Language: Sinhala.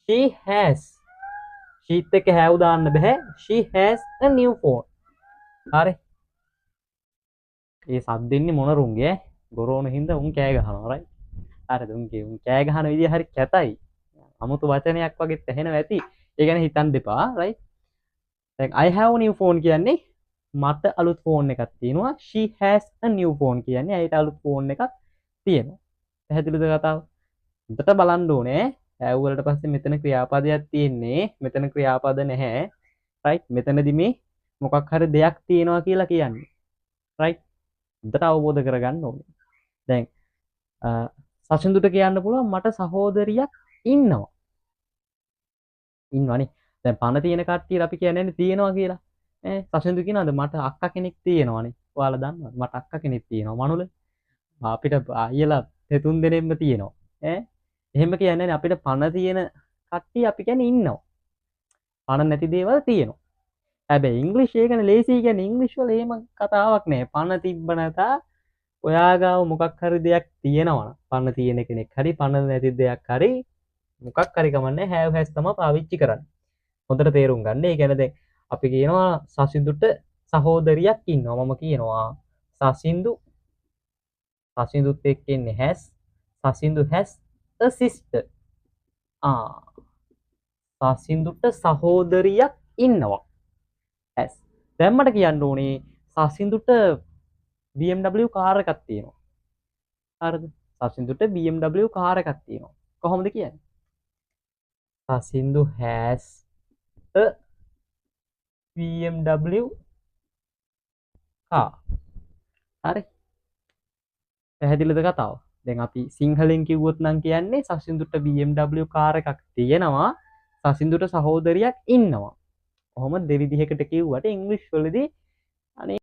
she has sheet එක have දාන්න බෑ she has a new phone හරි ඒ සද්දෙන්නේ මොන රුන්ගේ ගොරෝන හින්දා උන් කෑ ගහනවා right හරිද උන් කෑ ගහන විදිය හරි කැතයි අමුතු වචනයක් වගේ ඇහෙනවා ඇති ඒ ගැන හිතන්න දෙපා right දැන් I have a new phone කියන්නේ මට අලුත් ෆෝන් එකක් තියෙනවා she has a new phone කියන්නේ ඇයට අලුත් ෆෝන් එකක් තියෙනවා පැහැදිලිද කතාව හොඳට බලන්න ඕනේ have වලට පස්සේ මෙතන ක්‍රියාපදයක් තියෙන්නේ මෙතන ක්‍රියාපද නැහැ right මෙතනදි මේ මොකක් හරි දෙයක් තියෙනවා කියලා කියන්නේ right හොඳට අවබෝධ කරගන්න ඕනේ දැන් සසින්දුට කියන්න පුළුවන් මට සහෝදරියක් ඉන්නවනේ දැන් පණ තියෙන කට්ටියට අපි කියන්නේ තියෙනවා කියලා සසින්දු කියනවාද මට අක්කා කෙනෙක් තියෙනවනේ ඔයාලා දන්නවද මට අක්කා කෙනෙක් තියෙනවා මනුල අපිට අයියලා දෙතුන් දෙනෙක්ම තියෙනවා එහෙම කියන්නේ අපිට පණ තියෙන කට්ටිය අපි කියන්නේ ඉන්නවා පණ නැති දේවල් තියෙනවා හැබැයි ඉංග්‍රීසි එකනේ ලේසි කියන්නේ ඉංග්‍රීසි වල එහෙම කතාවක් නෑ පණ තිබ්බ නැතා ඔයා ගාව මොකක් හරි දෙයක් තියෙනවා පන්න තියෙන කෙනෙක් හරි පන්න නැති දෙයක් හරි මොකක් හරි කමන්නේ have has තමයි පාවිච්චි කරන්නේ හොඳට තේරුම් ගන්න. ඒ කියන්නේ දැන් අපි කියනවා සසින්දුට සහෝදරියක් ඉන්නවා. මම කියනවා සසින්දුත් එක්ක ඉන්නේ has සසින්දු has a sister. සසින්දුට සහෝදරියක් ඉන්නවා. has. දැන් මට කියන්න ඕනේ සසින්දුට BMW කාර් එකක් තියෙනවා. හරිද? සසින්දුට BMW කාර් එකක් තියෙනවා. කොහොමද කියන්නේ? සසින්දු has a BMW car. හරි. පැහැදිලිද කතාව? දැන් අපි සිංහලෙන් කිව්වොත් නම් කියන්නේ සසින්දුට BMW කාර් එකක් තියෙනවා. සසින්දුට සහෝදරියක් ඉන්නවා. කොහොමද දෙවිදිහකට කිව්වට ඉංග්‍රීසි වලදී අනේ